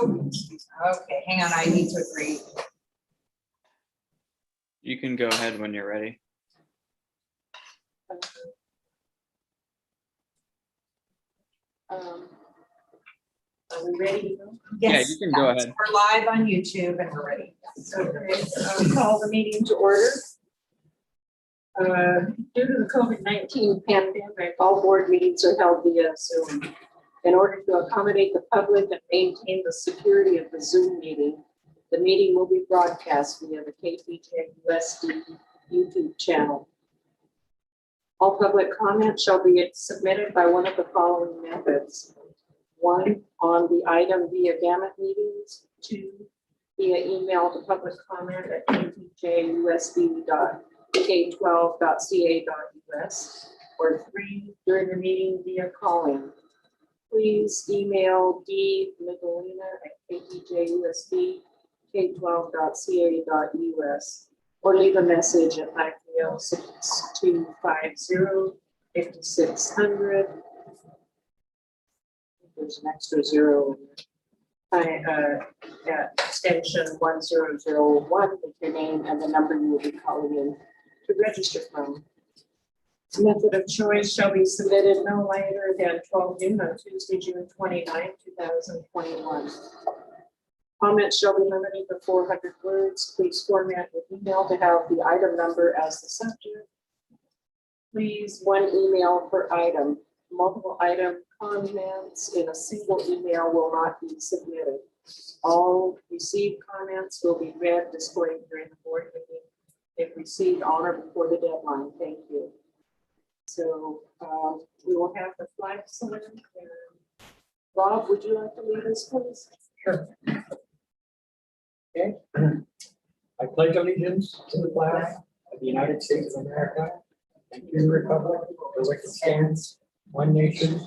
Okay, hang on, I need to agree. You can go ahead when you're ready. Are we ready to go? Yes, you can go ahead. We're live on YouTube and we're ready. Okay, call the meeting to order. Due to the COVID-19 pandemic, all board meetings are held via Zoom. In order to accommodate the public and maintain the security of the Zoom meeting, the meeting will be broadcast via the KTJUSD YouTube channel. All public comments shall be submitted by one of the following methods. 1, on the item via Gamut meetings. 2, via email to public comment at ktjusd.k12.ca.us, or 3, during the meeting via calling. Please email dmedolina@ktjusd.k12.ca.us, or leave a message at 930-6250-5600. There's an extra 0 at extension 1001 with your name and the number you will be calling in to register from. Method of choice shall be submitted no later than 12 noon on Tuesday, June 29, 2021. Comments shall be limited to 400 words. Please format your email to have the item number as the subject. Please, 1 email per item. Multiple item comments in a single email will not be submitted. All received comments will be read, displayed during the board meeting if received on or before the deadline. Thank you. So we will have the flag salute. Rob, would you like to lead us, please? Sure. Okay. I pledge allegiance to the flag of the United States of America and to the republic for which it stands, one nation,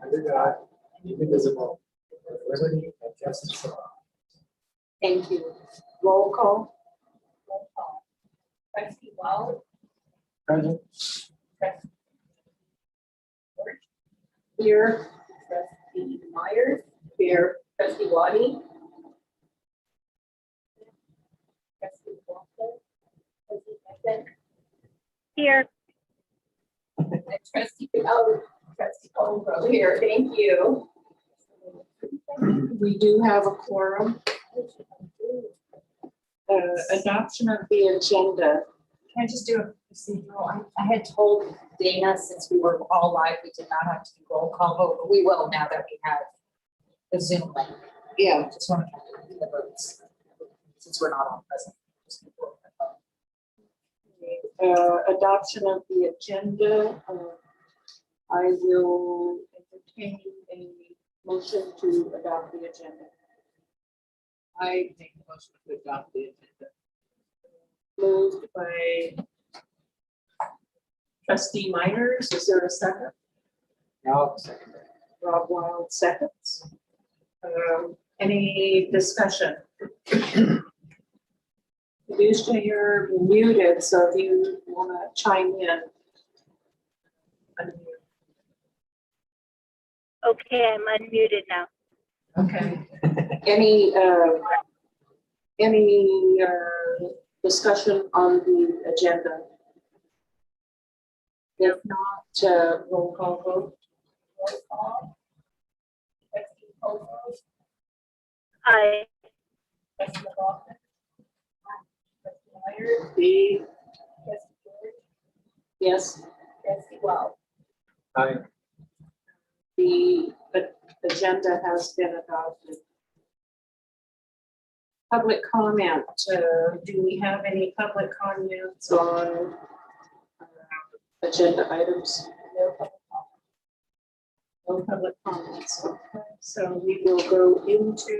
under God, indivisible, with liberty and justice for all. Thank you. Roll call. Trustee Wild, Present. Here. Trustee Myers, Here. Trustee Waddy. Trustee Walker, Trustee Benson, Here. and Trustee Colgrove here. Thank you. We do have a quorum. Adoption of the agenda. Can I just do a procedural? I had told Dana, since we were all live, we did not have to do roll call vote, but we will now that we have the Zoom link. Yeah. Just want to do the votes, since we're not all present. Adoption of the agenda. I will entertain a motion to adopt the agenda. I make the motion to adopt the agenda. Moved by Trustee Miners. Is there a second? Now, second. Rob Wild seconds. Any discussion? Lucia, you're muted, so if you want to chime in. Unmute. Okay, I'm unmuted now. Okay. Any discussion on the agenda? If not, roll call vote. Roll call. Trustee Colgrove, Aye. Trustee Walker, Trustee Myers, B, Trustee George, yes. Trustee Wild. Aye. The agenda has been adopted. Public comment. Do we have any public comments on agenda items? No public comments. Okay, so we will go into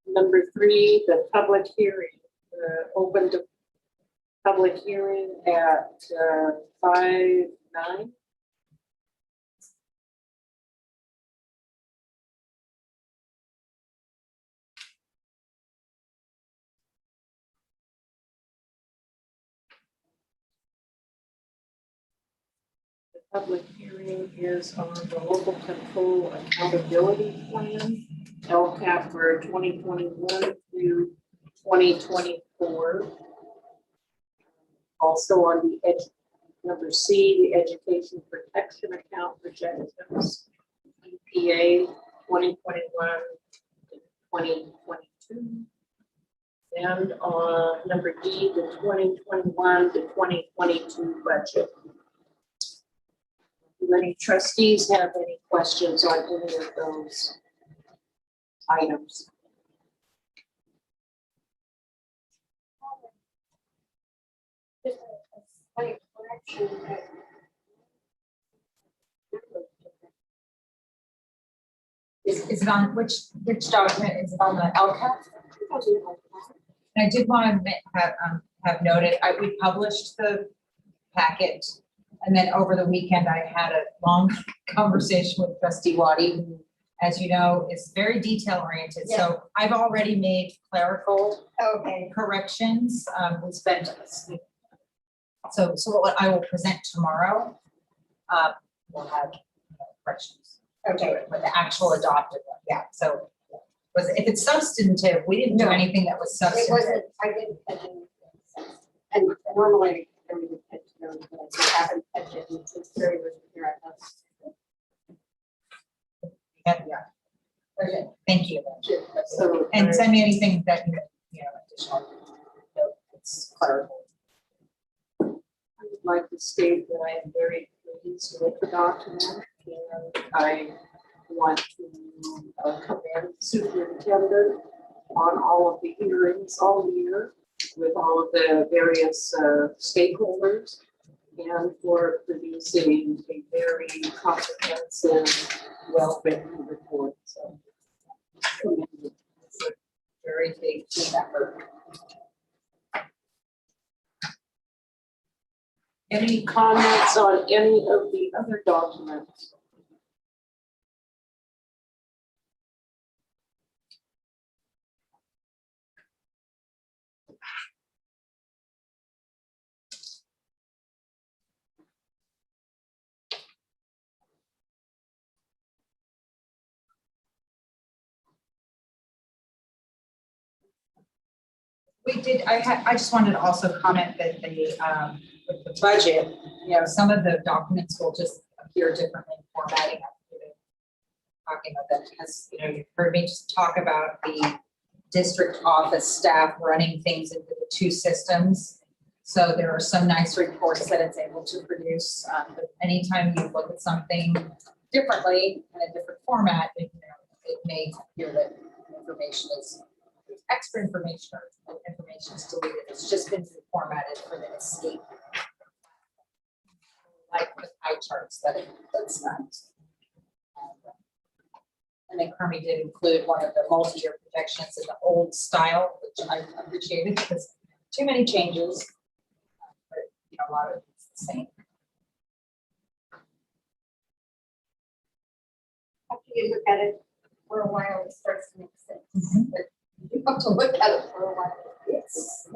number 3, the public hearing. Open to public hearing at 5:09. public hearing is on the local control accountability plan, LCAP for 2021 through 2024. Also on the number C, the education protection account projections, EPA 2021 to 2022. And on number D, the 2021 to 2022 budget. Do any trustees have any questions on any of those items? Just a slight correction that is it on which document is it on the LCAP? And I did want to have noted, we published the packet, and then over the weekend I had a long conversation with Trustee Waddy, who, as you know, is very detail oriented. Yeah. So I've already made clerical Okay. corrections. We spent so what I will present tomorrow. We'll have corrections. Okay. With the actual adopted one, yeah, so if it's substantive, we didn't do No. anything that was It substantive. wasn't, I didn't catch anything. And normally I would catch those, but I haven't catch it. And since Terry was here, I thought. Yeah. Okay, thank you. So, And send me anything that, additional, it's clerical. I would like to state that I am very pleased with the document, and I want to commend the superintendent on all of the hearings all year with all of the various stakeholders, and for producing a very comprehensive, well-written report. So, commended. It's a very big team effort. Any comments on any of the other documents? We did, I just wanted to also comment that with the budget, some of the documents will just appear differently in formatting. Talking about that because, you've heard me just talk about the district office staff running things into the two systems. So there are some nice reports that it's able to produce. But anytime you look at something differently in a different format, it may appear that information is extra information or information is deleted. It's just been formatted for the escape. Like the pie charts that's not. And then Kermie did include one of the multi-year projections in the old style, which I appreciated because too many changes. But a lot of it's the same. After you look at it for a while, it starts to make sense. Mhm. But you have to look at it for a while. Yes.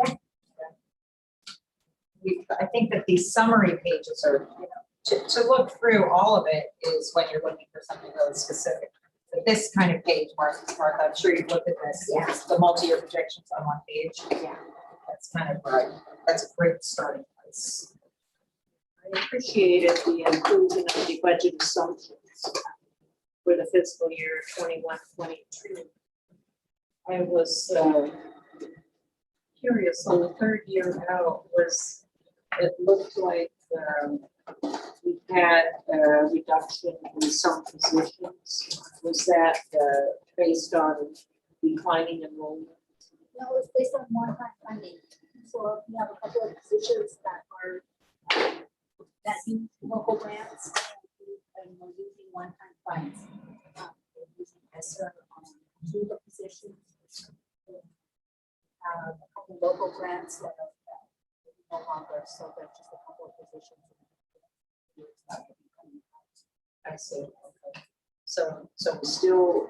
I think that these summary pages are, to look through all of it is when you're looking for something really specific. But this kind of page, Martha, I'm sure you've looked at this. Yeah. The multi-year projections on one page. Yeah. That's kind of right. That's a great starting place. I appreciated the inclusion of the budget assumptions for the fiscal year 21-22. I was curious on the third year out it looked like we had a reduction in some positions. Was that based on declining enrollment? No, it's based on one-time funding. So we have a couple of positions that are that need local grants, and we're using one-time funds. We're using ESSER on two of the positions. A couple local grants that are no longer, so there's just a couple of positions. I see. Okay. So we still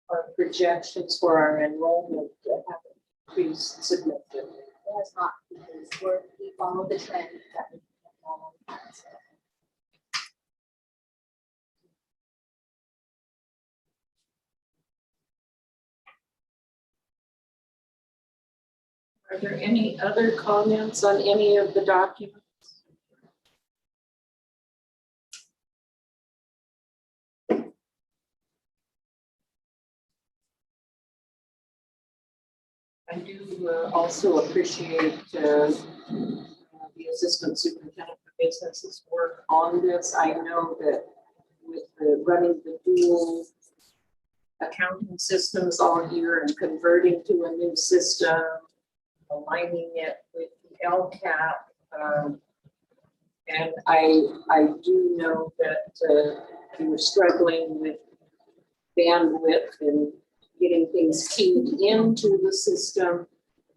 our projections for our enrollment have increased significantly. It has not, because we follow the trend that we follow. Are there any other comments on any of the documents? I do also appreciate the Assistant Superintendent for Business's work on this. I know that with the running the dual accounting systems all year and converting to a new system, aligning it with the LCAP. And I do know that you were struggling with bandwidth and getting things keyed into the system.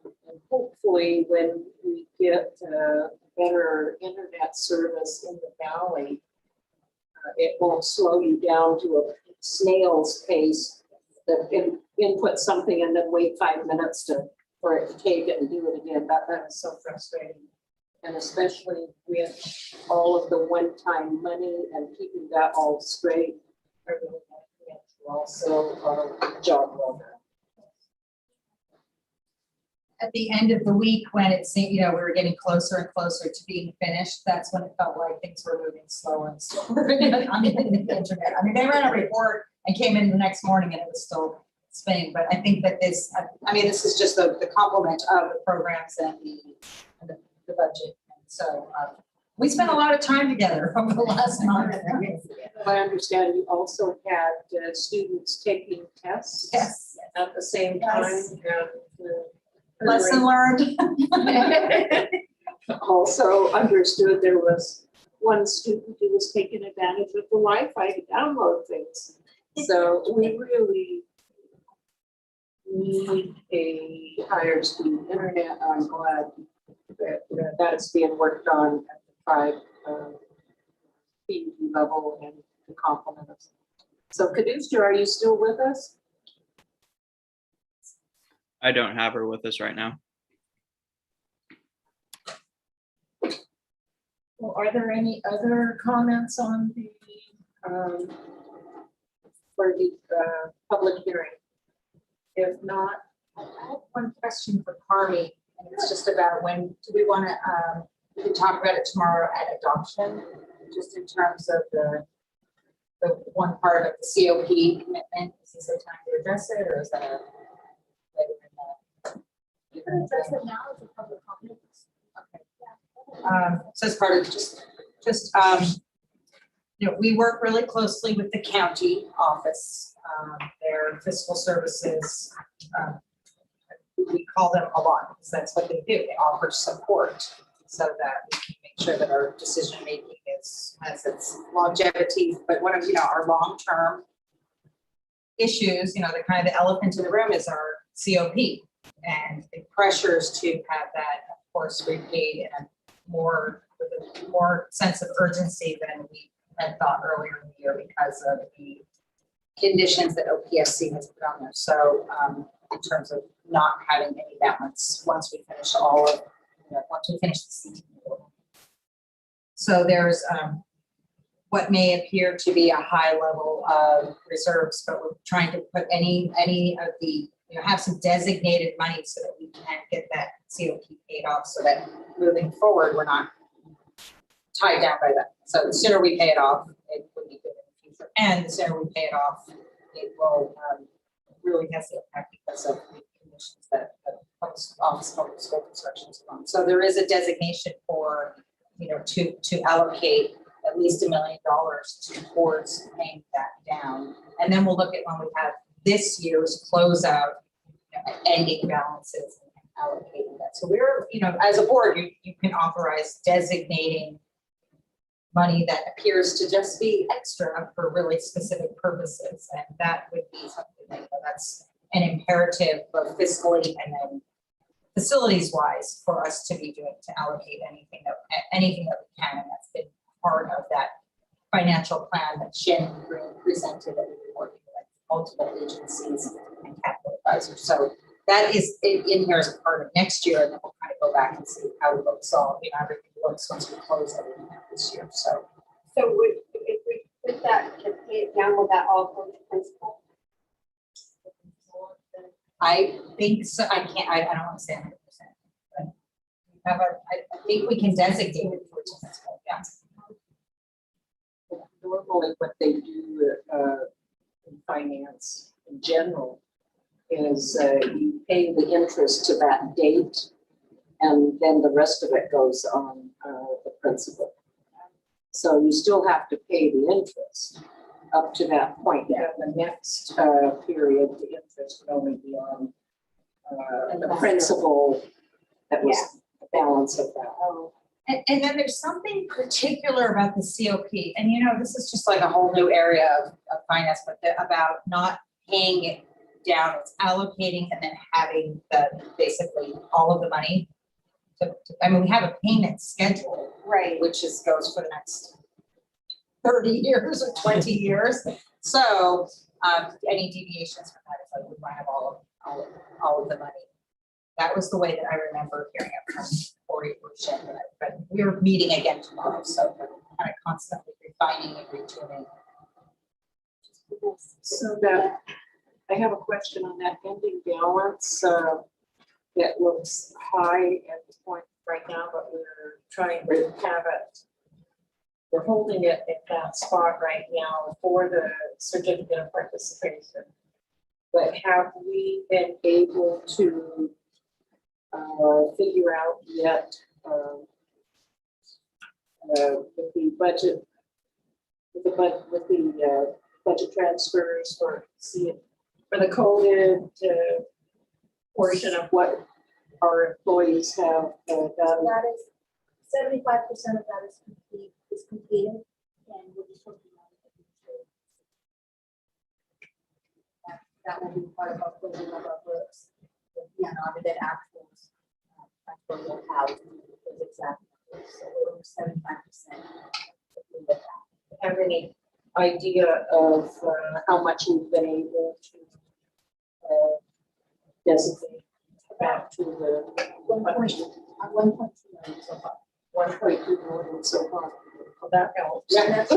And hopefully when we get better internet service in the valley, it won't slow you down to a snail's pace that input something and then wait 5 minutes for it to take it and do it again. That is so frustrating. And especially with all of the one-time money and keeping that all straight. I really want to also job well done. At the end of the week, when it seemed, we were getting closer and closer to being finished, that's when it felt like things were moving slower and slower. On the internet. I mean, they ran a report and came in the next morning and it was still spinning. But I think that this is just the complement of the programs and the budget. And so we spent a lot of time together over the last month. I understand you also had students taking tests Yes. at the same time. Yes. And, Lesson learned. also understood there was one student who was taking advantage of the Wi-Fi to download things. So we really need a higher speed internet. I'm glad that that is being worked on at the tribe PUD level and the complement us. So KTJUSD, are you still with us? I don't have her with us right now. Well, are there any other comments on the for the public hearing? If not, I have one question for Carmi, and it's just about when do we want to, we can talk about it tomorrow at adoption, just in terms of the one part of the COP commitment. Is this a time to address it, or is that a later in the? You can address it now as a public comment. Okay. So as part of just we work really closely with the county office, their fiscal services. We call them a lot because that's what they do. They offer support so that we can make sure that our decision making has its longevity. But one of our long-term issues, the kind of the elephant in the room is our COP and the pressures to have that, of course, repaid in a with a more sense of urgency than we had thought earlier in the year because of the conditions that OPSC has put on there. So in terms of not having any balance once we finish once we finish the CT. So there's what may appear to be a high level of reserves, but we're trying to put any of the, have some designated money so that we can get that COP paid off so that moving forward, we're not tied down by that. So the sooner we pay it off, it would be good in the future. And the sooner we pay it off, it will really has the impact because of the conditions that office public school construction is on. So there is a designation for, to allocate at least $1 million towards paying that down. And then we'll look at when we have this year's closeout, ending balances and allocating that. So we're, as a board, you can authorize designating money that appears to just be extra for really specific purposes. And that would be something that's an imperative both fiscally and then facilities wise for us to be doing, to allocate anything that we can. And that's been part of that financial plan that Shin presented that we've been working with multiple agencies and capital advisors. So that is in here as a part of next year, and then we'll kind of go back and see how it looks everything looks once we close everything out this year. So If we put that to pay it down, will that all go to principal? I think so. I don't want to say 100%. have I think we can designate it for municipal, yeah. Normally what they do in finance in general is you pay the interest to that date, and then the rest of it goes on the principal. So you still have to pay the interest up to that point. And the next period, the interest would only be on the principal that was the balance of that. And then there's something particular about the COP, and you know, this is just like a whole new area of finance, but about not paying it down, it's allocating and then having basically all of the money. I mean, we have a payment schedule, Right. which goes for the next 30 years or 20 years. So any deviations from that is like we might have all of the money. That was the way that I remember hearing it from Cory Burchett, but we're meeting again tomorrow, so we're kind of constantly refining and retuning. So that, I have a question on that ending balance. That looks high at the point right now, but we're trying to have it. We're holding it at that spot right now for the certificate of participation. But have we been able to figure out yet with the budget, budget transfers for the COVID portion of what our employees have done? That is 75% of that is completed, and we're just working on it. That will be part of our closing of our books, the unaudited actuals. That's where we'll have those exact numbers. So we're over 75% with that. Have any idea of how much we've been able to designate back to the 1.2 million so far. 1.2 million so far? Well, that helps. And that's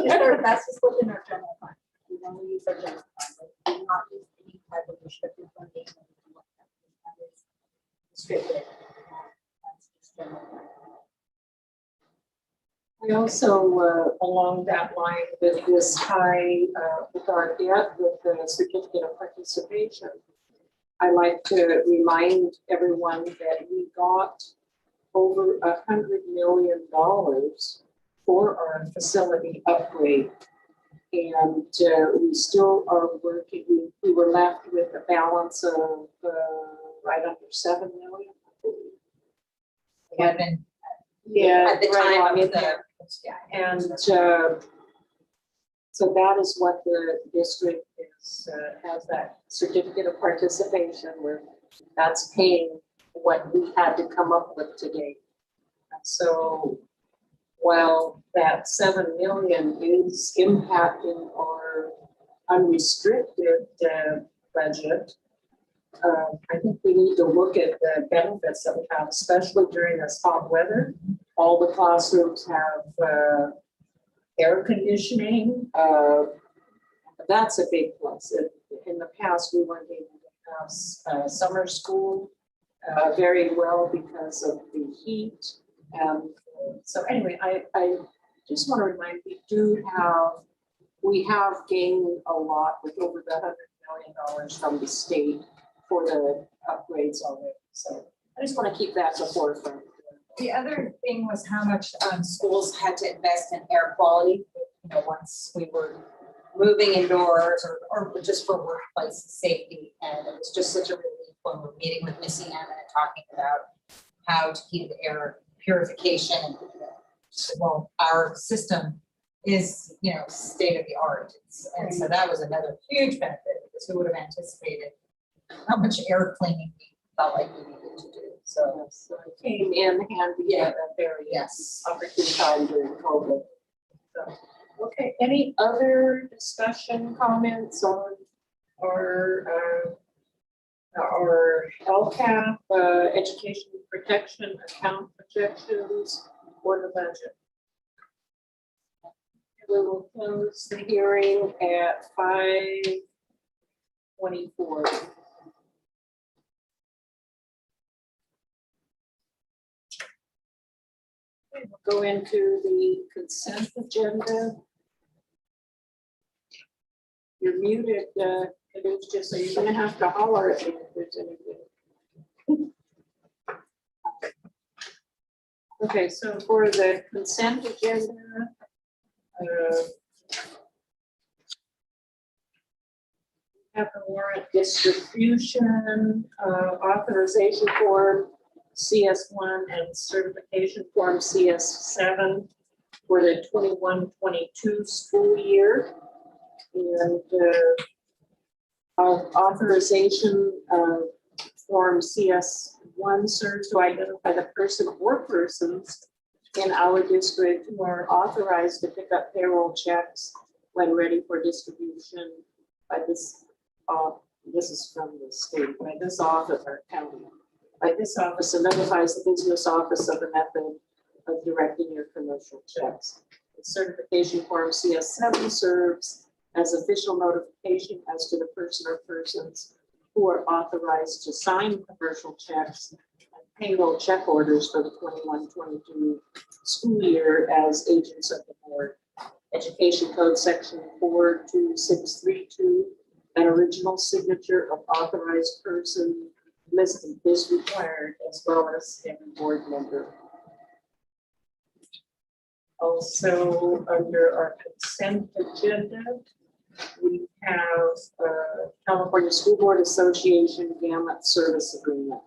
just within our general fund. We only use our general fund, but we do not use any type of restricted funding. That is restricted. That's just general fund. I also, along that line, with this high, with our debt, with the certificate of participation, I like to remind everyone that we got over $100 million for our facility upgrade. And we still are working, we were left with a balance of right under 7 million. Yeah, then Yeah, at the right time on of in the, there. yeah. And so that is what the district is, has that certificate of participation where that's paying what we had to come up with today. And so while that 7 million is impacting our unrestricted budget, I think we need to look at the benefits that we have, especially during this hot weather. All the classrooms have air conditioning. That's a big plus. In the past, we weren't able to have summer school very well because of the heat. So anyway, I just want to remind, we have gained a lot with over the $100 million from the state for the upgrades already. So I just want to keep that at the forefront. The other thing was how much schools had to invest in air quality, you know, once we were moving indoors or just for workplace safety. And it was just such a relief when we're meeting with Missy Ann and talking about how to keep the air purification. And, well, our system is, you know, state of the art. And so that was another huge benefit because who would have anticipated how much air cleaning we felt like we needed to do. So it came in handy at a very opportune time during COVID. So, okay, any other discussion, comments on our LCAP, education protection account projections for the budget? We will close the hearing at 5:24. we'll go into the consent agenda. You're muted, just so you're gonna have to holler at me if there's anything. Okay, so for the consent agenda, have a warrant distribution, authorization form CS1 and certification form CS7 for the 21-22 school year. And authorization form CS1 serves to identify the person or persons in our district who are authorized to pick up payroll checks when ready for distribution by this. This is from the state, by this office or county. By this office, it notifies the business office of the method of directing your commercial checks. The certification form CS7 serves as official notification as to the person or persons who are authorized to sign commercial checks and payroll check orders for the 21-22 school year as agents of the board. Education Code Section 42632, an original signature of authorized person listed is required, as well as every board member. Also, under our consent agenda, we have California School Board Association Gamut Service Agreement.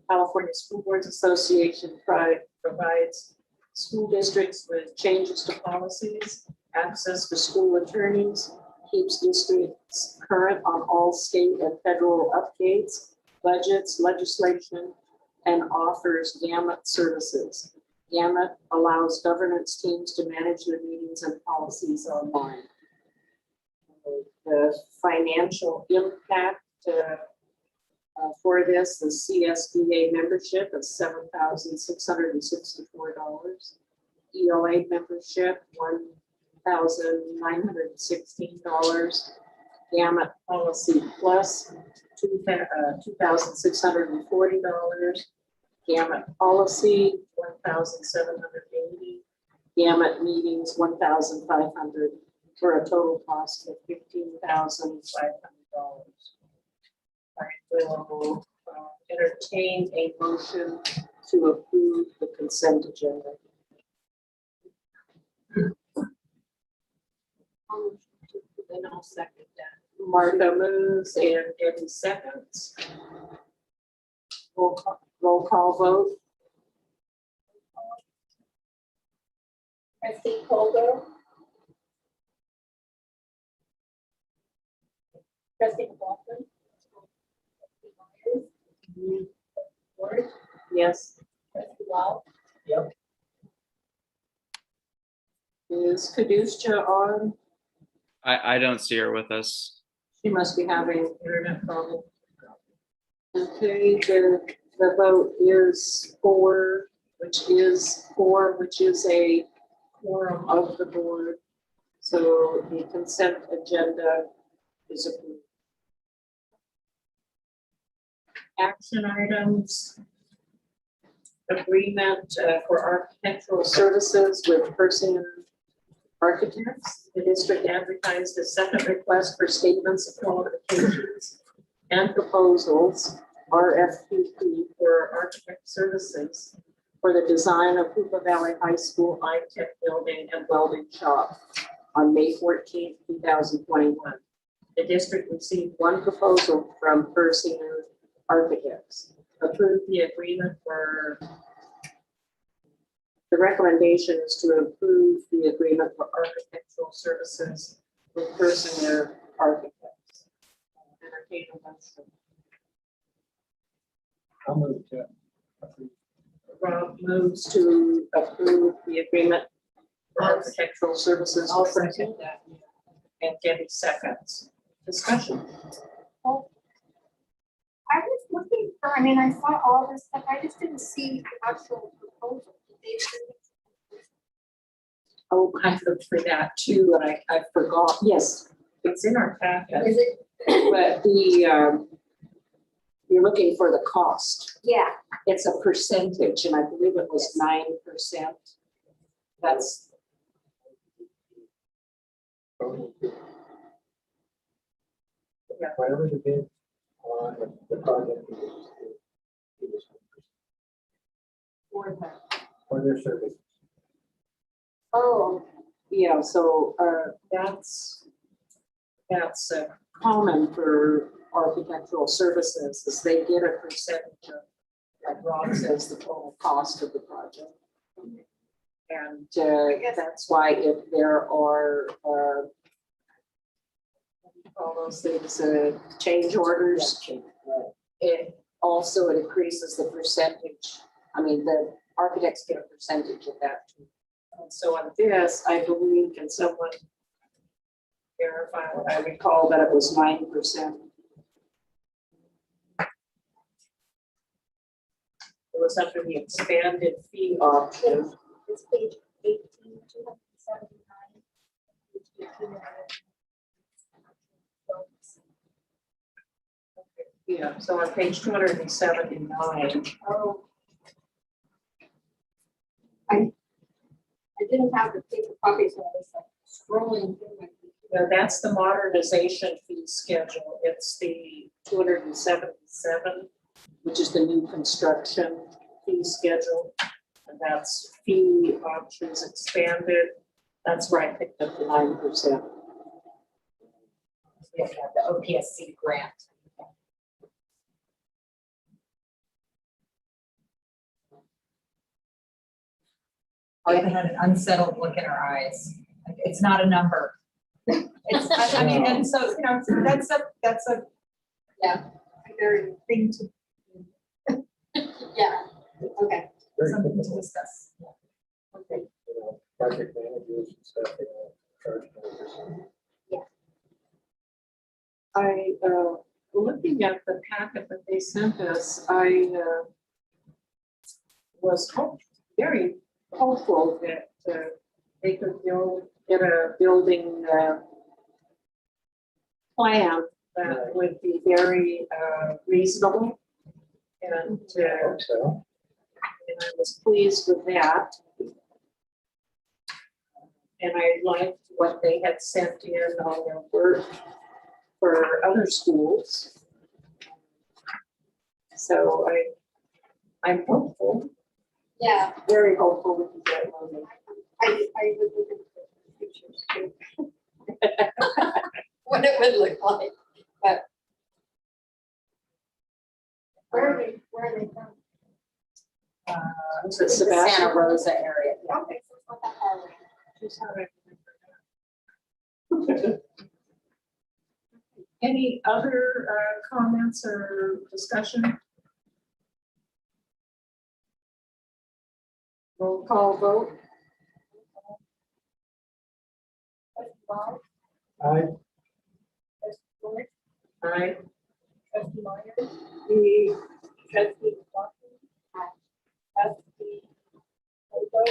California School Boards Association provides school districts with changes to policies, access to school attorneys, keeps districts current on all state and federal updates, budgets, legislation, and offers Gamut services. Gamut allows governance teams to manage their meetings and policies online. The financial impact for this, the CSBA membership is $7,664. ELA membership, $1,916. Gamut Policy Plus, $2,640. Gamut Policy, $1,780. Gamut Meetings, $1,500, for a total cost of $15,500. I will entertain a motion to approve the consent agenda. Then I'll second that. Martha moves and Debbie seconds. Roll call vote. Trustee Colville. Trustee McLaughlin. Trustee Myers. Ward. Yes. Trustee Wild. Is Kadusha on? I don't see her with us. She must be having internet problem. Okay, the vote is four, which is a quorum of the board. So the consent agenda is approved. Action items. Agreement for architectural services with Person Architects. The district advertised a second request for statements of qualifications and proposals, RFP, for architect services for the design of Hoopa Valley High School iTech building and welding shop on May 14th, 2021. The district received one proposal from Person Architects. Approve the agreement for. The recommendation is to approve the agreement for architectural services with Person Architects. Entertain a motion. I'll move to approve. Rob moves to approve the agreement for architectural services. I'll with Person, second that. and Debbie seconds. Discussion. I was looking for, I mean, I saw all this stuff, I just didn't see the actual proposal. Oh, I looked for that too, and I forgot. Yes, it's in our packet, Is it? but you're looking for the cost. Yeah, It's a percentage, and I believe it was 9%. That's, Yeah. Whatever the bid on the project is for that. for their service. Oh, yeah, so that's common for architectural services, is they get a percentage of, like Rob says, the total cost of the project. And that's why if there are, what do you call those things, change orders, it also increases the percentage. I mean, the architects get a percentage of that too. And so on this, I believe, can someone verify what I recall that it was 9%. It was under the expanded fee option. It's page 18, 279. Page 18. Yeah, so on page 279. Oh. I didn't have the paper copy, so I was like scrolling through my. That's the modernization fee schedule. It's the 277, which is the new construction fee schedule. And that's fee options expanded. That's where I picked up the 9%. We have to have the OPSC grant. I haven't had an unsettled look in our eyes. It's not a number. It's, I mean, and so, you know, that's a Yeah. very thing to, Yeah, okay. Very something to typical, discuss. Okay. project managers and stuff, they all charge 9%. I, looking at the packet that they sent us, I was very hopeful that they could get a building plan that would be very reasonable. And So, I was pleased with that. And I liked what they had sent in on their work for other schools. So I'm hopeful, Yeah, very hopeful we can get moving. I would look at the pictures too. What it would look like, but. Where are they from? Was it The Sebastian? Santa Rosa area. Yeah. Okay, so it's not that far away. Just how I remember that. Any other comments or discussion? Roll call vote. Trustee Ball, I, trustee Lewis, Aye. trustee Myers, The trustee Watson, trustee Odo,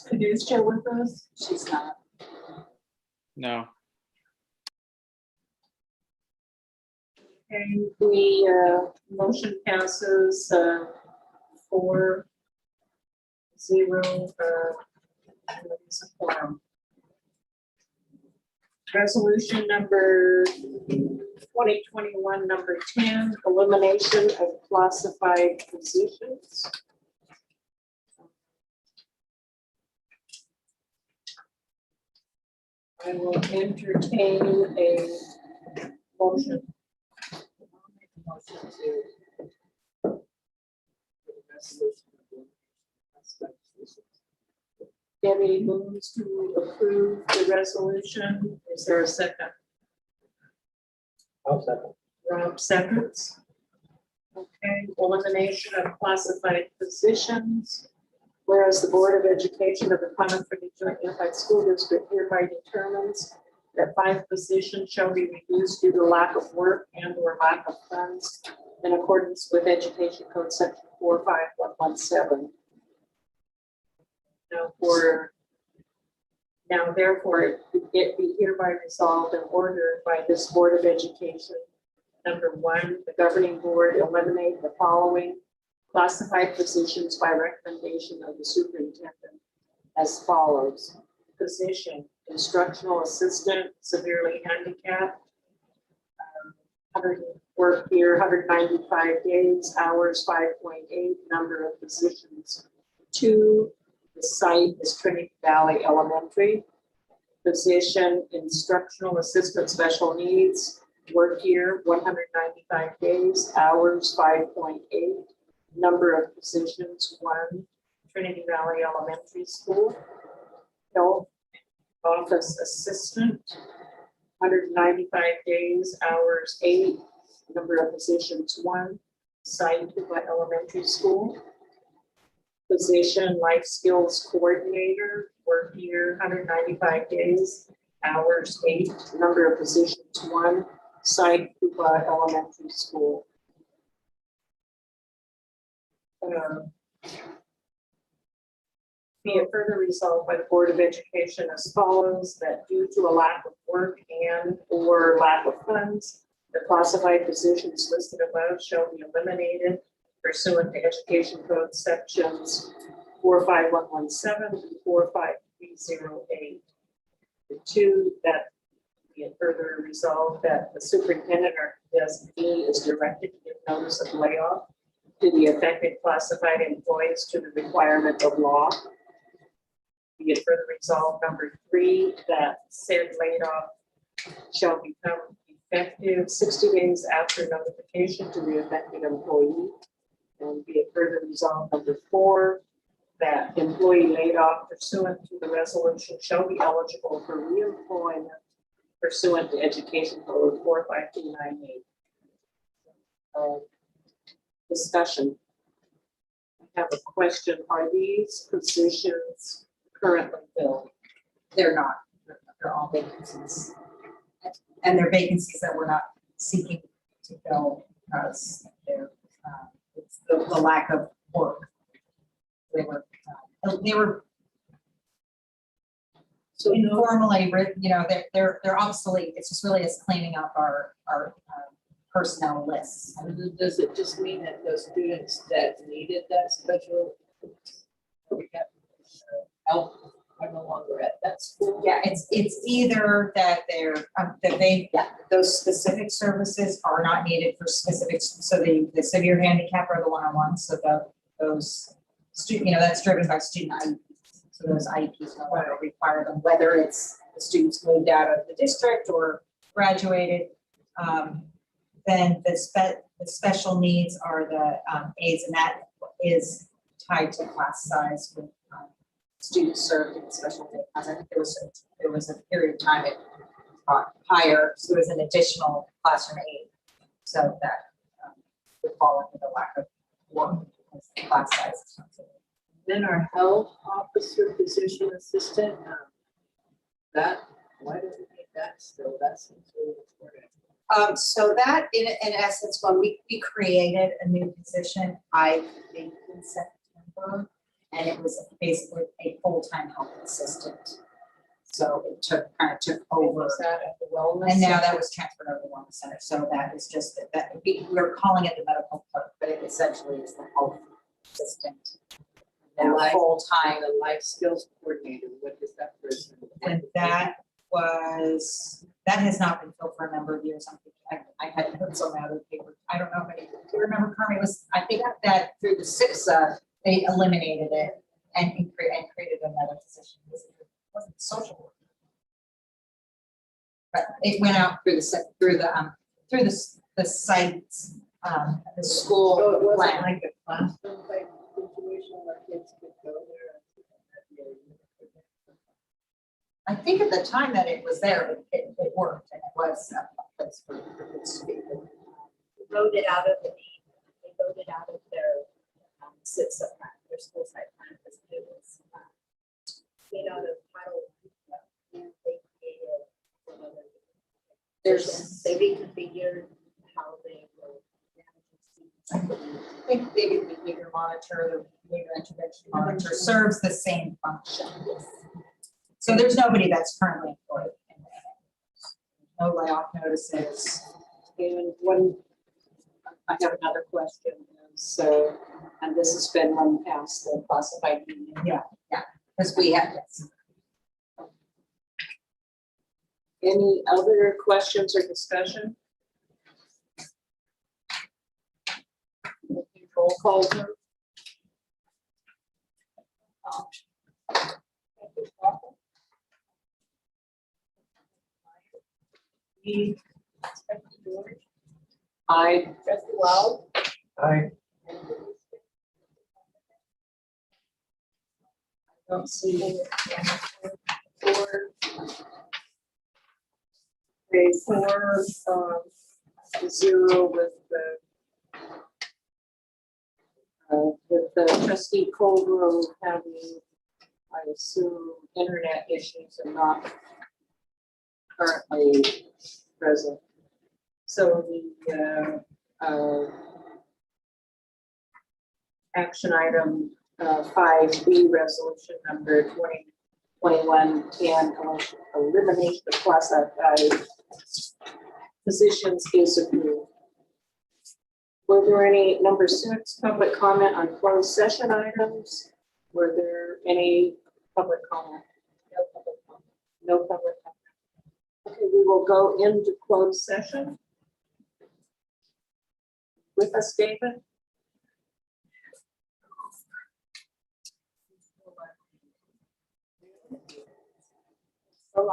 Caduceus with us? She's not. No. And the motion passes 4-0. It's a quorum. Resolution number 2021, number 10, elimination of classified positions. I will entertain a motion. Debbie moves to approve the resolution. Is there a second? I'll second. Rob seconds. Okay, elimination of classified positions. Whereas the Board of Education of the Climate Friendly Joint Unified School District hereby determines that 5 positions shall be reduced due to lack of work and or lack of funds in accordance with Education Code Section 45117. Now therefore it be hereby resolved and ordered by this Board of Education. Number 1, the governing board eliminate the following Classified positions by recommendation of the superintendent as follows. Position, instructional assistant, severely handicapped. 100 work year, 195 days, hours 5.8, number of positions 2. The site is Trinity Valley Elementary. Position, instructional assistant, special needs, work year 195 days, hours 5.8, number of positions 1, Trinity Valley Elementary School. Health office assistant, 195 days, hours 8, number of positions 1, site by elementary school. Position life skills coordinator, work year 195 days, hours 8, number of positions 1, site by elementary school. Be it further resolved by the Board of Education as follows, that due to a lack of work and or lack of funds, the classified positions listed above shall be eliminated pursuant to Education Code sections 45117 and 45308. The 2, that be it further resolved that the superintendent or designee is directed to give notice of layoff to the affected classified employees to the requirement of law. Be it further resolved, number 3, that said layoff shall become effective 60 days after notification to the affected employee. And be it further resolved, number 4, that employee laid off pursuant to the resolution shall be eligible for reemployment pursuant to Education Code 45298. Discussion. I have a question. Are these positions currently filled? They're not, they're all vacancies. And they're vacancies that we're not seeking to fill because they're, it's the lack of work. They were So no, informally written, you know, they're obsolete. It's just really us cleaning up our personnel lists. does it just mean that those students that needed that special help are no longer at that school? Yeah, it's either that those specific services are not needed for specific, so the severe handicap are the one-on-ones, so those student, that's driven by student IEPs. So those IEPs no longer require them, whether it's the students moved out of the district or graduated. Then the special needs are the aids, and that is tied to class size with students served in special ed class. I think there was a period of time it got higher, so there was an additional classroom aid. So that would fall under the lack of work because the class size is not so big. Then our health officer position assistant, why do we need that still? That seems really important. So that in essence, when we created a new position, I think in September, and it was basically a full-time health assistant. So it kind of took over. Was that at the wellness? And now that was transferred over to the Wellness Center. So that is just we're calling it the medical clerk, but it essentially is the health assistant. Now full-time. The life skills coordinator, what is that person? And that has not been filled for a number of years. I had heard some other paper. I don't know if do you remember, Carmen? I think that through the SIPSA, they eliminated it and created another position. It wasn't social work. But it went out through the sites, the school So it wasn't plan. like a classroom type situation where kids could go there? I think at the time that it was there, it worked, and it was a place for kids to be. Wrote it out of they wrote it out of their SIPSA plan, their school site plan, because it was out of Title I, and they created another. They reconfigured how they were managing students. I think the behavior monitor, the behavior intervention monitor serves the same function. So there's nobody that's currently employed in there. No layoff notices. And I have another question. So, and this has been run past the classified union. Because we have this. Any other questions or discussion? Roll call vote. I, Trustee Wild, I, don't see four. Okay, 4-0 with the trustee Colgrove having, I assume, internet issues and not currently present. So the action item 5B, resolution number 2021-10, elimination of classified positions is approved. Were there any, number 6, public comment on closed session items? Were there any public comment? No public comment. No public comment. Okay, we will go into closed session. With us, David? So